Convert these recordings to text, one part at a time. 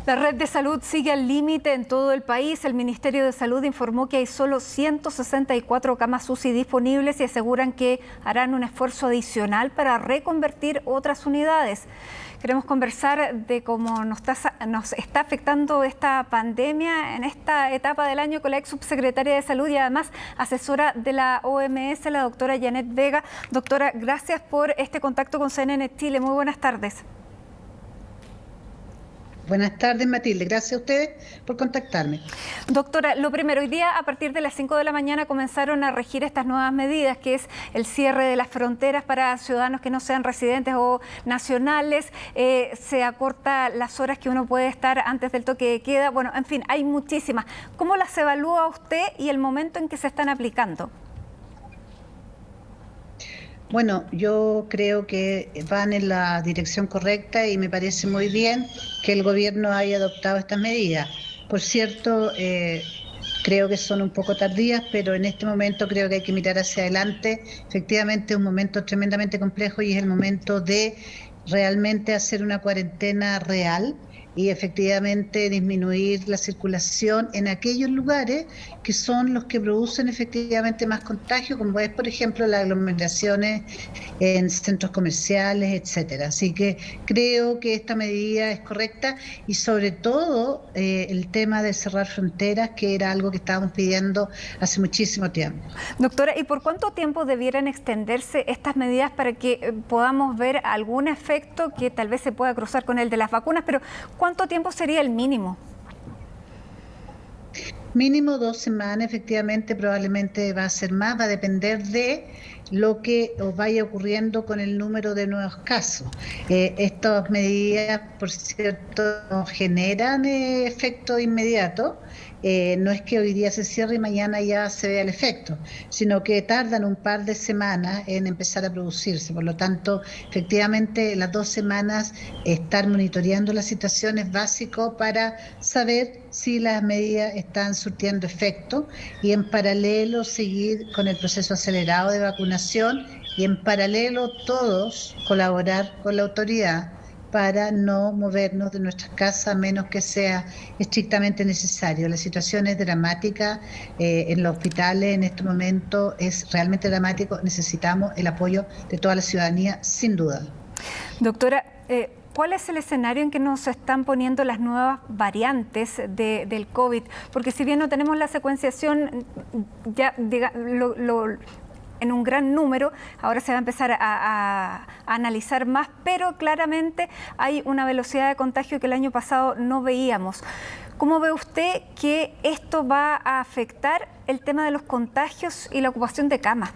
La red de salud sigue al límite en todo el país. El Ministerio de Salud informó que hay solo 164 camas UCI disponibles y aseguran que harán un esfuerzo adicional para reconvertir otras unidades. Queremos conversar de cómo nos está afectando esta pandemia en esta etapa del año con la ex subsecretaria de Salud y además asesora de la OMS, la doctora Janet Vega. Doctora, gracias por este contacto con CNN Chile. Muy buenas tardes. Buenas tardes, Matilde. Gracias a ustedes por contactarme. Doctora, lo primero, hoy día a partir de las 5 de la mañana comenzaron a regir estas nuevas medidas, que es el cierre de las fronteras para ciudadanos que no sean residentes o nacionales, se acorta las horas que uno puede estar antes del toque de queda, bueno, en fin, hay muchísimas. ¿Cómo las evalúa usted y el momento en que se están aplicando? Bueno, yo creo que van en la dirección correcta y me parece muy bien que el gobierno haya adoptado estas medidas. Por cierto, creo que son un poco tardías, pero en este momento creo que hay que mirar hacia adelante. Efectivamente, es un momento tremendamente complejo y es el momento de realmente hacer una cuarentena real y efectivamente disminuir la circulación en aquellos lugares que son los que producen efectivamente más contagio, como es, por ejemplo, las aglomeraciones en centros comerciales, etcétera. Así que creo que esta medida es correcta y sobre todo el tema de cerrar fronteras, que era algo que estábamos pidiendo hace muchísimo tiempo. Doctora, ¿y por cuánto tiempo debieran extenderse estas medidas para que podamos ver algún efecto que tal vez se pueda cruzar con el de las vacunas? Pero ¿cuánto tiempo sería el mínimo? Mínimo 2 semanas, efectivamente, probablemente va a ser más, va a depender de lo que os vaya ocurriendo con el número de nuevos casos. Estas medidas, por cierto, no generan efecto inmediato. No es que hoy día se cierre y mañana ya se vea el efecto, sino que tardan un par de semanas en empezar a producirse. Por lo tanto, efectivamente, las 2 semanas estar monitoreando la situación es básico para saber si las medidas están surtiendo efecto y en paralelo seguir con el proceso acelerado de vacunación y en paralelo todos colaborar con la autoridad para no movernos de nuestras casas a menos que sea estrictamente necesario. La situación es dramática en los hospitales en este momento, es realmente dramático, necesitamos el apoyo de toda la ciudadanía, sin duda. Doctora, ¿cuál es el escenario en que nos están poniendo las nuevas variantes del COVID? Porque si bien no tenemos la secuenciación ya en un gran número, ahora se va a empezar a analizar más, pero claramente hay una velocidad de contagio que el año pasado no veíamos. ¿Cómo ve usted que esto va a afectar el tema de los contagios y la ocupación de camas?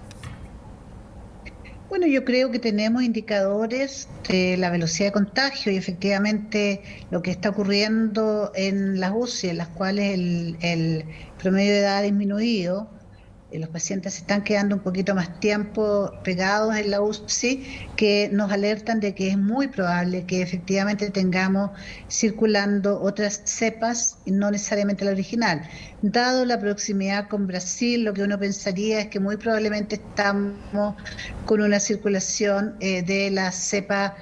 Bueno, yo creo que tenemos indicadores de la velocidad de contagio y efectivamente lo que está ocurriendo en las UCI, en las cuales el promedio de edad ha disminuido. Los pacientes se están quedando un poquito más tiempo pegados en la UCI, que nos alertan de que es muy probable que efectivamente tengamos circulando otras cepas y no necesariamente la original. Dado la proximidad con Brasil, lo que uno pensaría es que muy probablemente estamos con una circulación de la cepa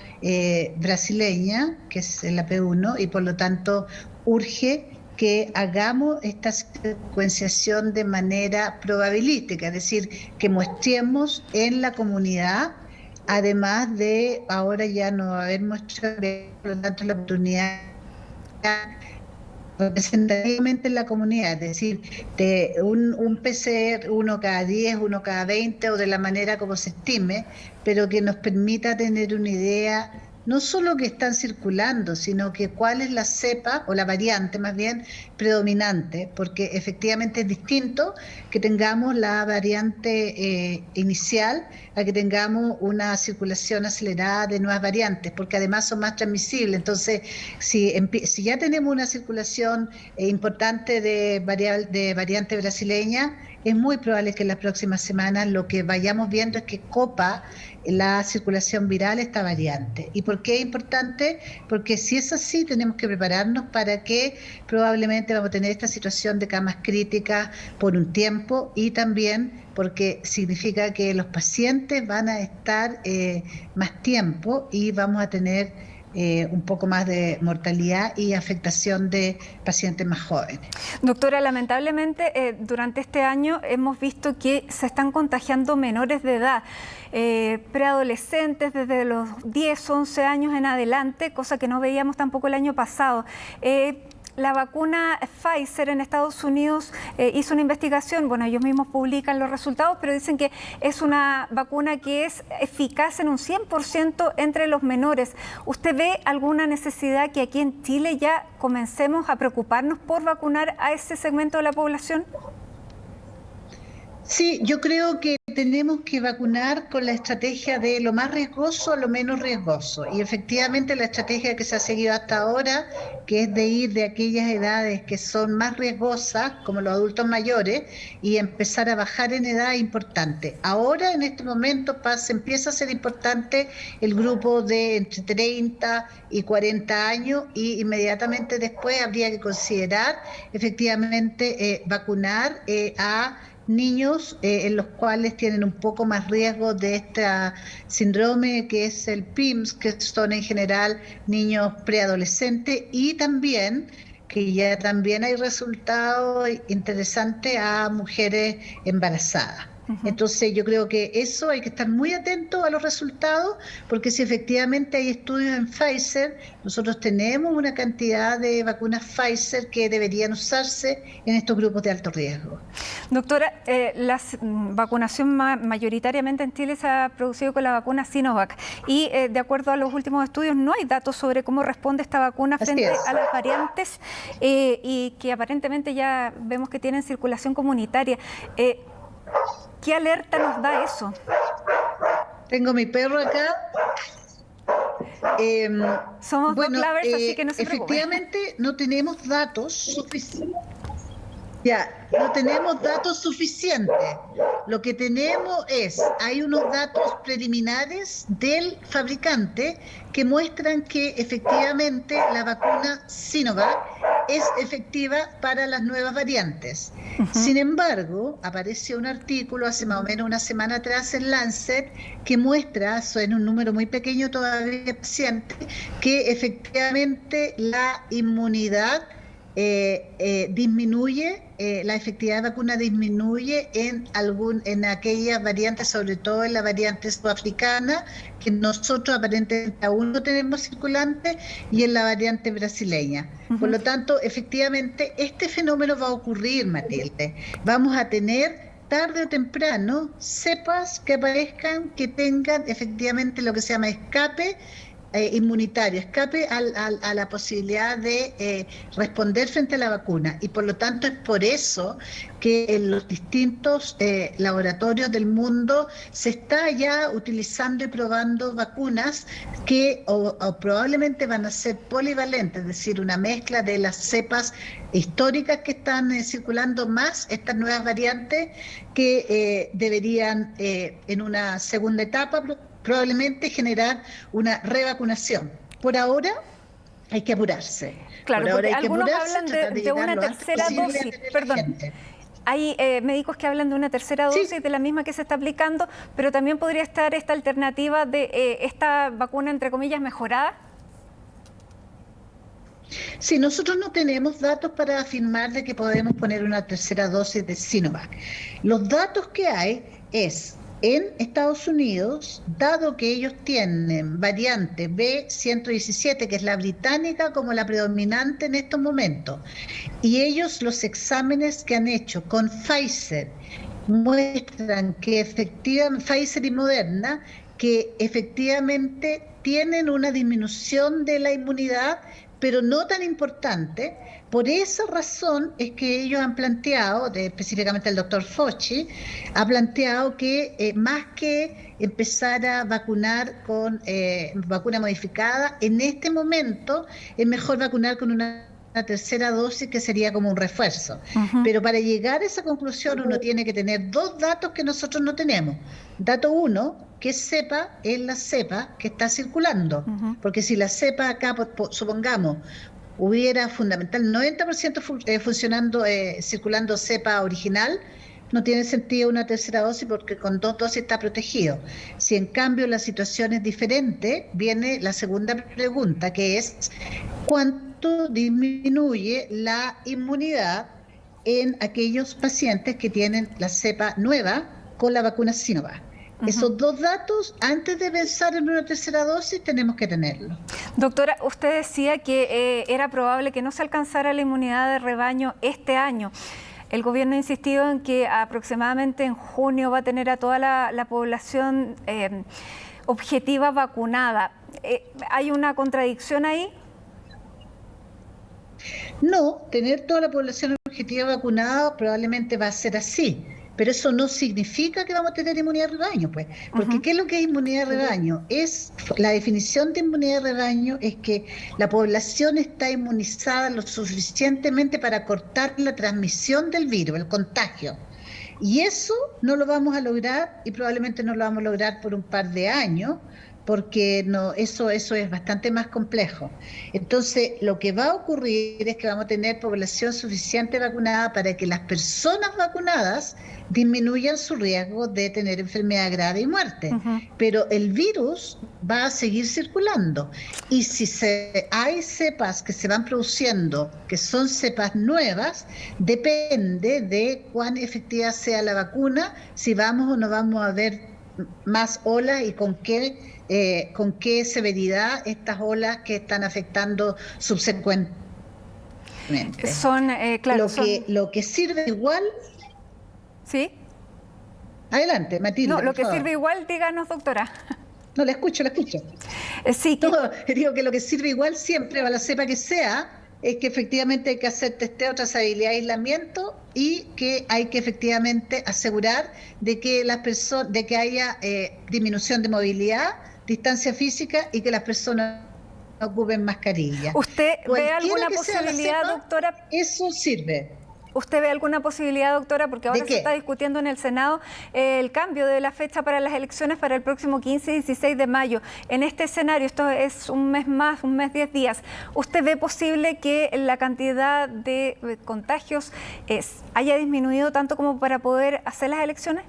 brasileña, que es la P1, y por lo tanto urge que hagamos esta secuenciación de manera probabilística, es decir, que muestremos en la comunidad, además de ahora ya no va a haber muestra, por lo tanto la oportunidad representativamente en la comunidad, es decir, de un PCR, 1 cada 10, 1 cada 20 o de la manera como se estime, pero que nos permita tener una idea no solo que están circulando, sino que cuál es la cepa o la variante más bien predominante, porque efectivamente es distinto que tengamos la variante inicial a que tengamos una circulación acelerada de nuevas variantes, porque además son más transmisibles. Entonces, si ya tenemos una circulación importante de variante brasileña, es muy probable que en las próximas semanas lo que vayamos viendo es que copa la circulación viral esta variante. ¿Y por qué es importante? Porque si es así, tenemos que prepararnos para que probablemente vamos a tener esta situación de camas críticas por un tiempo y también porque significa que los pacientes van a estar más tiempo y vamos a tener un poco más de mortalidad y afectación de pacientes más jóvenes. Doctora, lamentablemente durante este año hemos visto que se están contagiando menores de edad, preadolescentes desde los 10, 11 años en adelante, cosa que no veíamos tampoco el año pasado. La vacuna Pfizer en Estados Unidos hizo una investigación, bueno, ellos mismos publican los resultados, pero dicen que es una vacuna que es eficaz en un 100% entre los menores. ¿Usted ve alguna necesidad que aquí en Chile ya comencemos a preocuparnos por vacunar a ese segmento de la población? Sí, yo creo que tenemos que vacunar con la estrategia de lo más riesgoso a lo menos riesgoso. Y efectivamente la estrategia que se ha seguido hasta ahora, que es de ir de aquellas edades que son más riesgosas, como los adultos mayores, y empezar a bajar en edad es importante. Ahora, en este momento, empieza a ser importante el grupo de entre 30 y 40 años y inmediatamente después habría que considerar efectivamente vacunar a niños en los cuales tienen un poco más riesgo de este síndrome que es el PIMS, que son en general niños preadolescentes, y también que ya también hay resultados interesantes a mujeres embarazadas. Entonces yo creo que eso hay que estar muy atentos a los resultados, porque si efectivamente hay estudios en Pfizer, nosotros tenemos una cantidad de vacunas Pfizer que deberían usarse en estos grupos de alto riesgo. Doctora, la vacunación mayoritariamente en Chile se ha producido con la vacuna Sinovac y de acuerdo a los últimos estudios no hay datos sobre cómo responde esta vacuna frente a las variantes y que aparentemente ya vemos que tienen circulación comunitaria. ¿Qué alerta nos da eso? Tengo mi perro acá. Somos bueno, dog lovers, así que no se preocupen. efectivamente no tenemos datos suficientes. No tenemos datos suficientes. Lo que tenemos hay unos datos preliminares del fabricante que muestran que efectivamente la vacuna Sinovac es efectiva para las nuevas variantes. Sin embargo, apareció un artículo hace más o menos una semana atrás en Lancet que muestra, en un número muy pequeño todavía de pacientes, que efectivamente la inmunidad disminuye, la efectividad de vacuna disminuye en aquellas variantes, sobre todo en la variante sudafricana, que nosotros aparentemente aún no tenemos circulante, y en la variante brasileña. Por lo tanto, efectivamente, este fenómeno va a ocurrir, Matilde. Vamos a tener tarde o temprano cepas que aparezcan que tengan efectivamente lo que se llama escape inmunitario, escape a la posibilidad de responder frente a la vacuna, y por lo tanto es por eso que en los distintos laboratorios del mundo se está ya utilizando y probando vacunas que o probablemente van a ser polivalentes, es decir, una mezcla de las cepas históricas que están circulando más estas nuevas variantes que deberían en una segunda etapa probablemente generar una revacunación. Por ahora hay que apurarse. Claro, porque algunos hablan de una tercera dosis. Perdón. Hay médicos que hablan de una tercera dosis de la misma que se está aplicando, pero también podría estar esta alternativa de esta vacuna, entre comillas, mejorada. Sí, nosotros no tenemos datos para afirmar de que podemos poner una tercera dosis de Sinovac. Los datos que hay en Estados Unidos, dado que ellos tienen variante B117, que es la británica como la predominante en estos momentos, y ellos los exámenes que han hecho con Pfizer muestran que efectivamente, Pfizer y Moderna, que efectivamente tienen una disminución de la inmunidad, pero no tan importante. Por esa razón es que ellos han planteado, específicamente el doctor Fauci, ha planteado que más que empezar a vacunar con vacuna modificada, en este momento es mejor vacunar con una tercera dosis, que sería como un refuerzo. Pero para llegar a esa conclusión uno tiene que tener dos datos que nosotros no tenemos. Dato uno, que cepa es la cepa que está circulando, porque si la cepa acá, supongamos, hubiera fundamental 90% funcionando, circulando cepa original, no tiene sentido una tercera dosis porque con 2 dosis está protegido. Si en cambio la situación es diferente, viene la segunda pregunta, que es ¿cuánto disminuye la inmunidad en aquellos pacientes que tienen la cepa nueva con la vacuna Sinovac? Esos 2 datos, antes de pensar en una tercera dosis, tenemos que tenerlos. Doctora, usted decía que era probable que no se alcanzara la inmunidad de rebaño este año. El gobierno ha insistido en que aproximadamente en junio va a tener a toda la población objetiva vacunada. ¿Hay una contradicción ahí? No, tener toda la población objetiva vacunada probablemente va a ser así, pero eso no significa que vamos a tener inmunidad de rebaño, pues, porque ¿qué es lo que es inmunidad de rebaño? La definición de inmunidad de rebaño es que la población está inmunizada lo suficientemente para cortar la transmisión del virus, el contagio. Y eso no lo vamos a lograr y probablemente no lo vamos a lograr por un par de años, porque no, eso es bastante más complejo. Entonces, lo que va a ocurrir es que vamos a tener población suficiente vacunada para que las personas vacunadas disminuyan su riesgo de tener enfermedad grave y muerte. Pero el virus va a seguir circulando. Y si hay cepas que se van produciendo, que son cepas nuevas, depende de cuán efectiva sea la vacuna, si vamos o no vamos a ver más olas y con qué severidad estas olas que están afectando subsecuentemente. Claro, lo que sirve igual... ¿Sí? Adelante, Matilde. No, lo que sirve igual, díganos, doctora. No, la escucho. Sí. Digo que lo que sirve igual siempre, a la cepa que sea, es que efectivamente hay que hacer testeo, trazabilidad y aislamiento, y que hay que efectivamente asegurar de que haya disminución de movilidad, distancia física y que las personas ocupen mascarilla. ¿Usted ve alguna posibilidad, doctora? Eso sirve. ¿Usted ve alguna posibilidad, doctora? Porque ahora se está discutiendo en el Senado el cambio de la fecha para las elecciones para el próximo 15 y 16 de mayo. En este escenario, esto es un mes más, un mes 10 días, ¿usted ve posible que la cantidad de contagios haya disminuido tanto como para poder hacer las elecciones?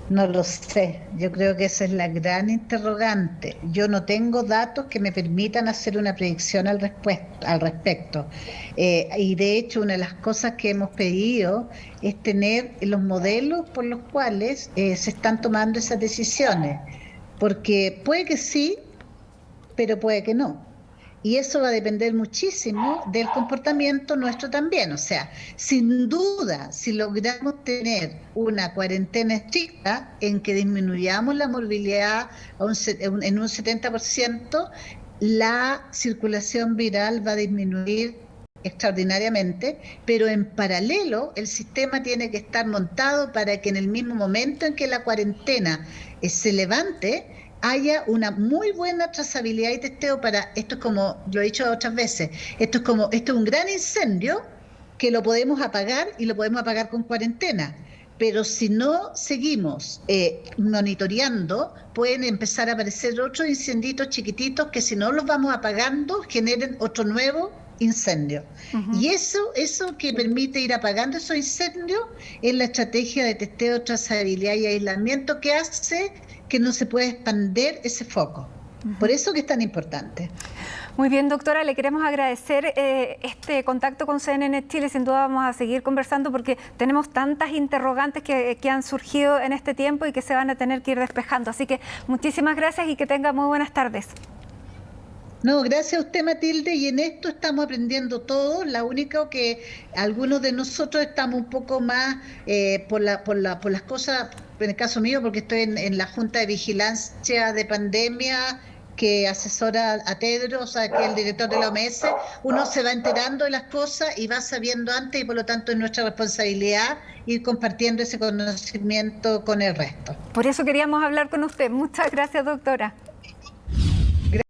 No lo sé, yo creo que esa es la gran interrogante. Yo no tengo datos que me permitan hacer una predicción al respecto. Y de hecho, una de las cosas que hemos pedido es tener los modelos por los cuales se están tomando esas decisiones. Porque puede que sí, pero puede que no. Y eso va a depender muchísimo del comportamiento nuestro también. O sea, sin duda, si logramos tener una cuarentena estricta en que disminuyamos la movilidad en un 70%, la circulación viral va a disminuir extraordinariamente, pero en paralelo el sistema tiene que estar montado para que en el mismo momento en que la cuarentena se levante, haya una muy buena trazabilidad y testeo para, esto es como, lo he dicho otras veces, esto es un gran incendio que lo podemos apagar y lo podemos apagar con cuarentena. Pero si no seguimos monitoreando, pueden empezar a aparecer otros incenditos chiquititos que si no los vamos apagando, generen otro nuevo incendio. Y eso que permite ir apagando esos incendios es la estrategia de testeo, trazabilidad y aislamiento que hace que no se pueda expandir ese foco. Por eso que es tan importante. Muy bien, doctora, le queremos agradecer este contacto con CNN Chile. Sin duda vamos a seguir conversando porque tenemos tantas interrogantes que han surgido en este tiempo y que se van a tener que ir despejando. Así que muchísimas gracias y que tenga muy buenas tardes. No, gracias a usted, Matilde, y en esto estamos aprendiendo todo. La única que algunos de nosotros estamos un poco más por las cosas, en el caso mío, porque estoy en la Junta de Vigilancia de Pandemia que asesora a Tedros, o sea, que es el director de la OMS, uno se va enterando de las cosas y va sabiendo antes, y por lo tanto es nuestra responsabilidad ir compartiendo ese conocimiento con el resto. Por eso queríamos hablar con usted. Muchas gracias, doctora.